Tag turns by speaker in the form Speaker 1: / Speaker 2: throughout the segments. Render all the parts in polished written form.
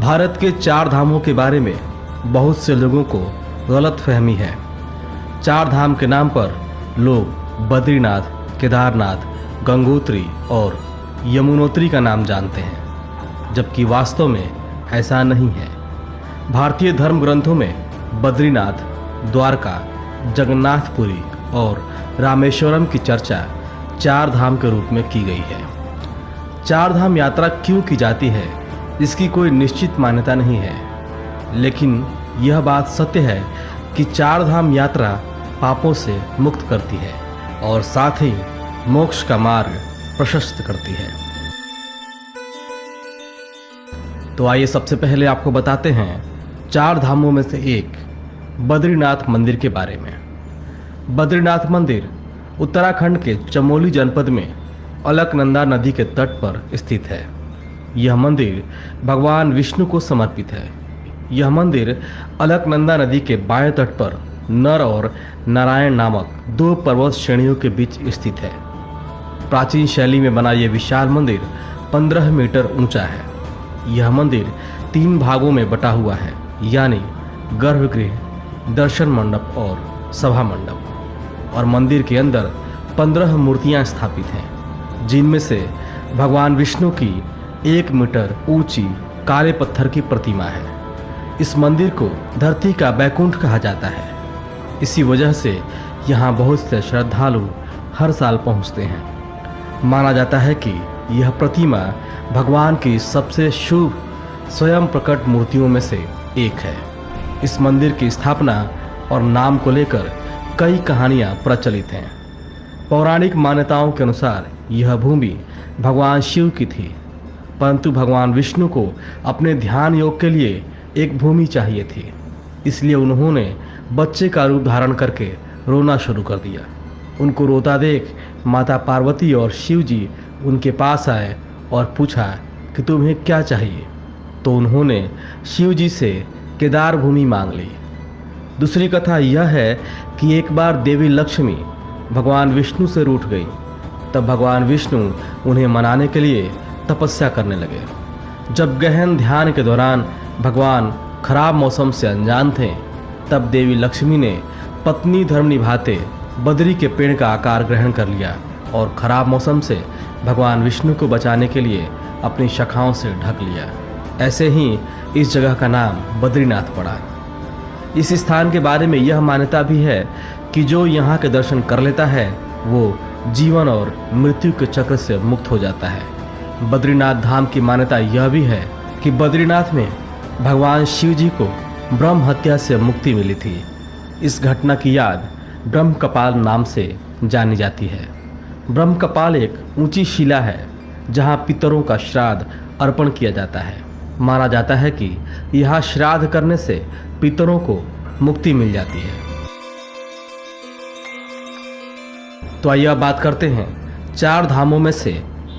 Speaker 1: भारत के चार धामों के बारे में बहुत से लोगों को गलतफहमी है। चार धाम के नाम पर लोग बद्रीनाथ, केदारनाथ, गंगोत्री और यमुनोत्री का नाम जानते हैं, जबकि वास्तव में ऐसा नहीं है। भारतीय धर्म ग्रंथों में बद्रीनाथ, द्वारका, जगन्नाथपुरी और रामेश्वरम की चर्चा चार धाम के रूप में की गई है। चार धाम यात्रा क्यों की जाती है, इसकी कोई निश्चित मान्यता नहीं है, लेकिन यह बात सत्य है कि चार धाम यात्रा पापों से मुक्त करती है और साथ ही मोक्ष का मार्ग प्रशस्त करती है। तो आइए सबसे पहले आपको बताते हैं चार धामों में से एक बद्रीनाथ मंदिर के बारे में। बद्रीनाथ मंदिर उत्तराखंड के चमोली जनपद में अलकनंदा नदी के तट पर स्थित है। यह मंदिर भगवान विष्णु को समर्पित है। यह मंदिर अलकनंदा नदी के बाएं तट पर नर और नारायण नामक दो पर्वत श्रेणियों के बीच स्थित है। प्राचीन शैली में बना यह विशाल मंदिर 15 मीटर ऊंचा है। यह मंदिर 3 भागों में बटा हुआ है, यानी गर्भगृह, दर्शन मंडप और सभा मंडप। और मंदिर के अंदर 15 मूर्तियां स्थापित हैं, जिनमें से भगवान विष्णु की 1 मीटर ऊंची काले पत्थर की प्रतिमा है। इस मंदिर को धरती का बैकुंठ कहा जाता है। इसी वजह से यहाँ बहुत से श्रद्धालु हर साल पहुँचते हैं। माना जाता है कि यह प्रतिमा भगवान की सबसे शुभ स्वयं प्रकट मूर्तियों में से एक है। इस मंदिर की स्थापना और नाम को लेकर कई कहानियाँ प्रचलित हैं। पौराणिक मान्यताओं के अनुसार यह भूमि भगवान शिव की थी, परंतु भगवान विष्णु को अपने ध्यान योग के लिए एक भूमि चाहिए थी। इसलिए उन्होंने बच्चे का रूप धारण करके रोना शुरू कर दिया। उनको रोता देख माता पार्वती और शिव जी उनके पास आए और पूछा कि तुम्हें क्या चाहिए। तो उन्होंने शिव जी से केदार भूमि मांग ली। दूसरी कथा यह है कि एक बार देवी लक्ष्मी भगवान विष्णु से रूठ गई। तब भगवान विष्णु उन्हें मनाने के लिए तपस्या करने लगे। जब गहन ध्यान के दौरान भगवान खराब मौसम से अनजान थे, तब देवी लक्ष्मी ने पत्नी धर्म निभाते बद्री के पेड़ का आकार ग्रहण कर लिया और खराब मौसम से भगवान विष्णु को बचाने के लिए अपनी शाखाओं से ढक लिया। ऐसे ही इस जगह का नाम बद्रीनाथ पड़ा। इस स्थान के बारे में यह मान्यता भी है कि जो यहाँ के दर्शन कर लेता है वो जीवन और मृत्यु के चक्र से मुक्त हो जाता है। बद्रीनाथ धाम की मान्यता यह भी है कि बद्रीनाथ में भगवान शिव जी को ब्रह्म हत्या से मुक्ति मिली थी। इस घटना की याद ब्रह्म कपाल नाम से जानी जाती है। ब्रह्म कपाल एक ऊंची शिला है जहां पितरों का श्राद्ध अर्पण किया जाता है। माना जाता है कि यहाँ श्राद्ध करने से पितरों को मुक्ति मिल जाती है। तो आइए अब बात करते हैं चार धामों में से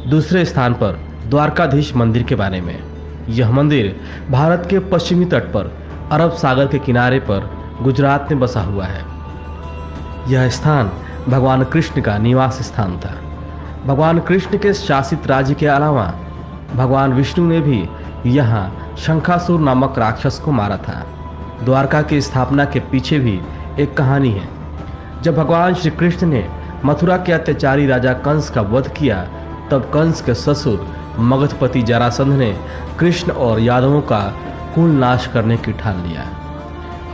Speaker 1: दूसरे स्थान पर द्वारकाधीश मंदिर के बारे में। यह मंदिर भारत के पश्चिमी तट पर अरब सागर के किनारे पर गुजरात में बसा हुआ है। यह स्थान भगवान कृष्ण का निवास स्थान था। भगवान कृष्ण के शासित राज्य के अलावा भगवान विष्णु ने भी यहाँ शंखासुर नामक राक्षस को मारा था। द्वारका की स्थापना के पीछे भी एक कहानी है। जब भगवान श्री कृष्ण ने मथुरा के अत्याचारी राजा कंस का वध किया, तब कंस के ससुर मगधपति जरासंध ने कृष्ण और यादवों का कुल नाश करने की ठान लिया।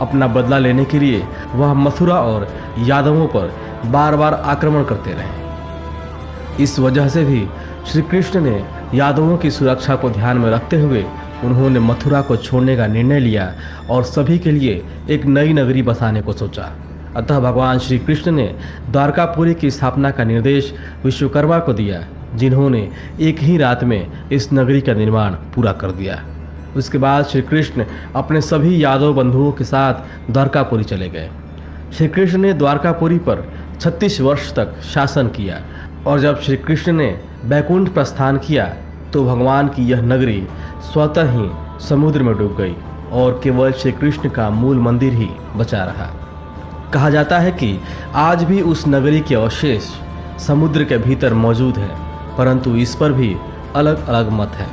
Speaker 1: अपना बदला लेने के लिए वह मथुरा और यादवों पर बार बार आक्रमण करते रहे। इस वजह से भी श्री कृष्ण ने यादवों की सुरक्षा को ध्यान में रखते हुए उन्होंने मथुरा को छोड़ने का निर्णय लिया और सभी के लिए एक नई नगरी बसाने को सोचा। अतः भगवान श्री कृष्ण ने द्वारकापुरी की स्थापना का निर्देश विश्वकर्मा को दिया, जिन्होंने एक ही रात में इस नगरी का निर्माण पूरा कर दिया। उसके बाद श्री कृष्ण अपने सभी यादव बंधुओं के साथ द्वारकापुरी चले गए। श्री कृष्ण ने द्वारकापुरी पर 36 वर्ष तक शासन किया और जब श्री कृष्ण ने बैकुंठ प्रस्थान किया तो भगवान की यह नगरी स्वतः ही समुद्र में डूब गई और केवल श्री कृष्ण का मूल मंदिर ही बचा रहा। कहा जाता है कि आज भी उस नगरी के अवशेष समुद्र के भीतर मौजूद है, परंतु इस पर भी अलग अलग मत है।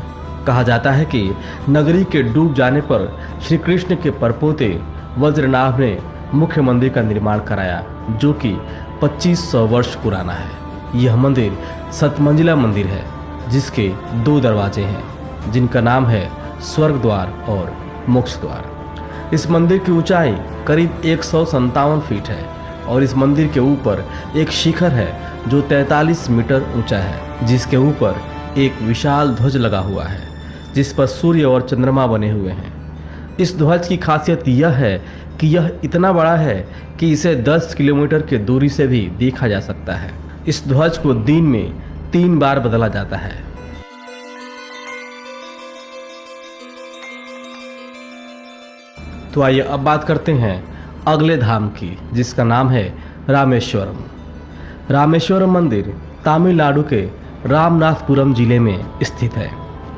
Speaker 1: कहा जाता है कि नगरी के डूब जाने पर श्री कृष्ण के परपोते वज्रनाभ ने मुख्य मंदिर का निर्माण कराया, जो कि 2500 वर्ष पुराना है। यह मंदिर 7 मंजिला मंदिर है, जिसके 2 दरवाजे हैं, जिनका नाम है स्वर्ग द्वार और मोक्ष द्वार। इस मंदिर की ऊंचाई करीब 157 फीट है और इस मंदिर के ऊपर एक शिखर है जो 43 मीटर ऊंचा है, जिसके ऊपर एक विशाल ध्वज लगा हुआ है, जिस पर सूर्य और चंद्रमा बने हुए हैं। इस ध्वज की खासियत यह है कि यह इतना बड़ा है कि इसे 10 किलोमीटर की दूरी से भी देखा जा सकता है। इस ध्वज को दिन में 3 बार बदला जाता है। तो आइए अब बात करते हैं अगले धाम की, जिसका नाम है रामेश्वरम। रामेश्वरम मंदिर तमिलनाडु के रामनाथपुरम जिले में स्थित है।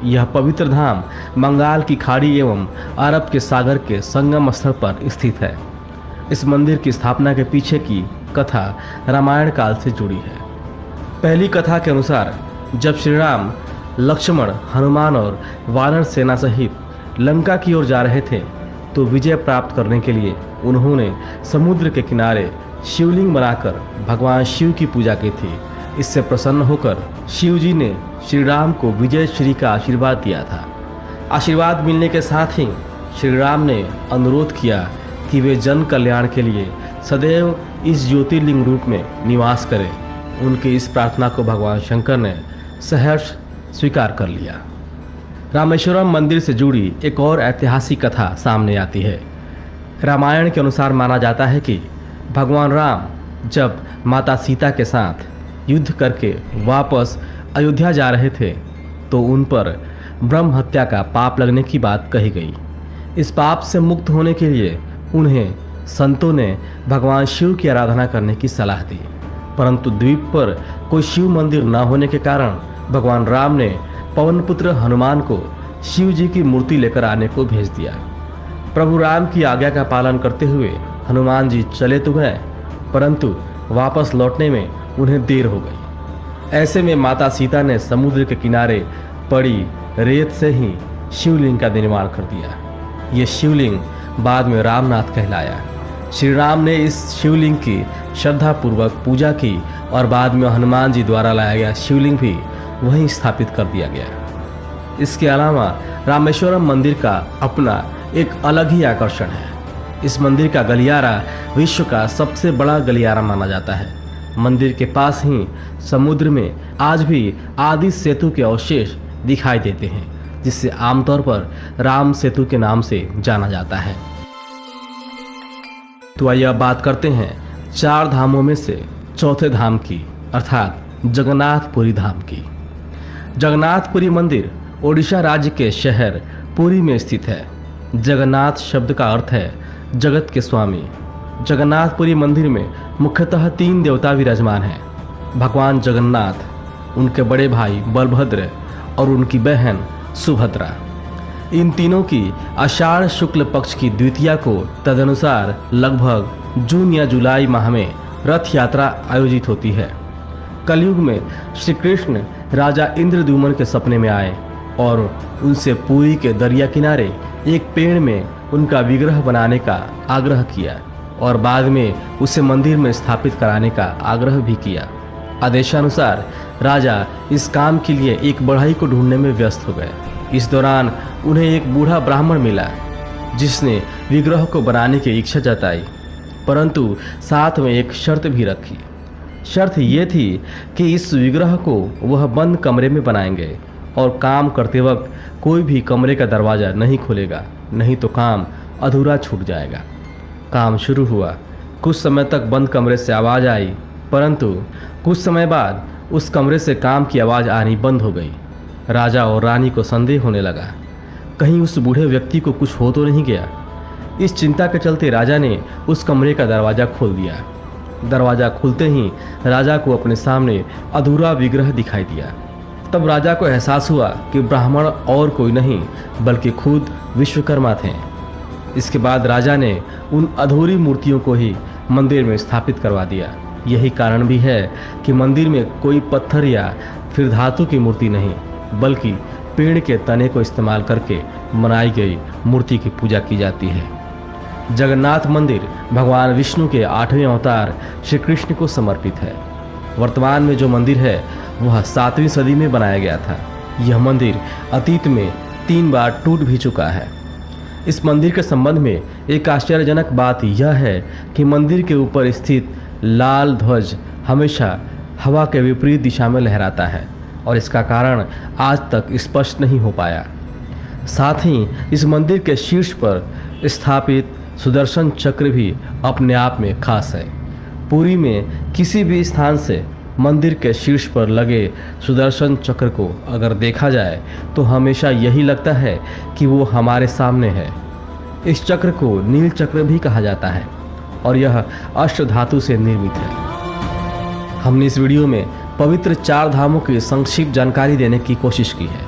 Speaker 1: यह पवित्र धाम बंगाल की खाड़ी एवं अरब के सागर के संगम स्थल पर स्थित है। इस मंदिर की स्थापना के पीछे की कथा रामायण काल से जुड़ी है। पहली कथा के अनुसार जब श्री राम, लक्ष्मण, हनुमान और वानर सेना सहित लंका की ओर जा रहे थे, तो विजय प्राप्त करने के लिए उन्होंने समुद्र के किनारे शिवलिंग बनाकर भगवान शिव की पूजा की थी। इससे प्रसन्न होकर शिव जी ने श्री राम को विजय श्री का आशीर्वाद दिया था। आशीर्वाद मिलने के साथ ही श्री राम ने अनुरोध किया कि वे जन कल्याण के लिए सदैव इस ज्योतिर्लिंग रूप में निवास करें। उनकी इस प्रार्थना को भगवान शंकर ने सहर्ष स्वीकार कर लिया। रामेश्वरम मंदिर से जुड़ी एक और ऐतिहासिक कथा सामने आती है। रामायण के अनुसार माना जाता है कि भगवान राम जब माता सीता के साथ युद्ध करके वापस अयोध्या जा रहे थे, तो उन पर ब्रह्म हत्या का पाप लगने की बात कही गई। इस पाप से मुक्त होने के लिए उन्हें संतों ने भगवान शिव की आराधना करने की सलाह दी, परंतु द्वीप पर कोई शिव मंदिर न होने के कारण भगवान राम ने पवनपुत्र हनुमान को शिव जी की मूर्ति लेकर आने को भेज दिया। प्रभु राम की आज्ञा का पालन करते हुए हनुमान जी चले तो गए, परंतु वापस लौटने में उन्हें देर हो गई। ऐसे में माता सीता ने समुद्र के किनारे पड़ी रेत से ही शिवलिंग का निर्माण कर दिया। ये शिवलिंग बाद में रामनाथ कहलाया। श्री राम ने इस शिवलिंग की श्रद्धापूर्वक पूजा की और बाद में हनुमान जी द्वारा लाया गया शिवलिंग भी वहीं स्थापित कर दिया गया। इसके अलावा रामेश्वरम मंदिर का अपना एक अलग ही आकर्षण है। इस मंदिर का गलियारा विश्व का सबसे बड़ा गलियारा माना जाता है। मंदिर के पास ही समुद्र में आज भी आदि सेतु के अवशेष दिखाई देते हैं, जिससे आमतौर पर राम सेतु के नाम से जाना जाता है। तो आइए अब बात करते हैं 4 धामों में से चौथे धाम की, अर्थात जगन्नाथपुरी धाम की। जगन्नाथपुरी मंदिर ओडिशा राज्य के शहर पुरी में स्थित है। जगन्नाथ शब्द का अर्थ है जगत के स्वामी। जगन्नाथपुरी मंदिर में मुख्यतः 3 देवता विराजमान हैं। भगवान जगन्नाथ, उनके बड़े भाई बलभद्र और उनकी बहन सुभद्रा। इन तीनों की आषाढ़ शुक्ल पक्ष की द्वितीया को तदनुसार लगभग जून या जुलाई माह में रथ यात्रा आयोजित होती है। कलयुग में श्री कृष्ण राजा इंद्रद्युम्न के सपने में आए और उनसे पुरी के दरिया किनारे एक पेड़ में उनका विग्रह बनाने का आग्रह किया और बाद में उसे मंदिर में स्थापित कराने का आग्रह भी किया। आदेशानुसार राजा इस काम के लिए एक बढ़ई को ढूंढने में व्यस्त हो गए। इस दौरान उन्हें एक बूढ़ा ब्राह्मण मिला, जिसने विग्रह को बनाने की इच्छा जताई, परंतु साथ में एक शर्त भी रखी। शर्त ये थी कि इस विग्रह को वह बंद कमरे में बनाएंगे और काम करते वक्त कोई भी कमरे का दरवाज़ा नहीं खोलेगा, नहीं तो काम अधूरा छूट जाएगा। काम शुरू हुआ। कुछ समय तक बंद कमरे से आवाज़ आई, परंतु कुछ समय बाद उस कमरे से काम की आवाज़ आनी बंद हो गई। राजा और रानी को संदेह होने लगा, कहीं उस बूढ़े व्यक्ति को कुछ हो तो नहीं गया। इस चिंता के चलते राजा ने उस कमरे का दरवाज़ा खोल दिया। दरवाज़ा खुलते ही राजा को अपने सामने अधूरा विग्रह दिखाई दिया। तब राजा को एहसास हुआ कि ब्राह्मण और कोई नहीं बल्कि खुद विश्वकर्मा थे। इसके बाद राजा ने उन अधूरी मूर्तियों को ही मंदिर में स्थापित करवा दिया। यही कारण भी है कि मंदिर में कोई पत्थर या फिर धातु की मूर्ति नहीं, बल्कि पेड़ के तने को इस्तेमाल करके बनाई गई मूर्ति की पूजा की जाती है। जगन्नाथ मंदिर भगवान विष्णु के 8वें अवतार श्री कृष्ण को समर्पित है। वर्तमान में जो मंदिर है वह 7वीं सदी में बनाया गया था। यह मंदिर अतीत में 3 बार टूट भी चुका है। इस मंदिर के संबंध में एक आश्चर्यजनक बात यह है कि मंदिर के ऊपर स्थित लाल ध्वज हमेशा हवा के विपरीत दिशा में लहराता है और इसका कारण आज तक स्पष्ट नहीं हो पाया। साथ ही इस मंदिर के शीर्ष पर स्थापित सुदर्शन चक्र भी अपने आप में खास है। पुरी में किसी भी स्थान से मंदिर के शीर्ष पर लगे सुदर्शन चक्र को अगर देखा जाए तो हमेशा यही लगता है कि वो हमारे सामने है। इस चक्र को नील चक्र भी कहा जाता है और यह अष्ट धातु से निर्मित है। हमने इस वीडियो में पवित्र 4 धामों की संक्षिप्त जानकारी देने की कोशिश की है।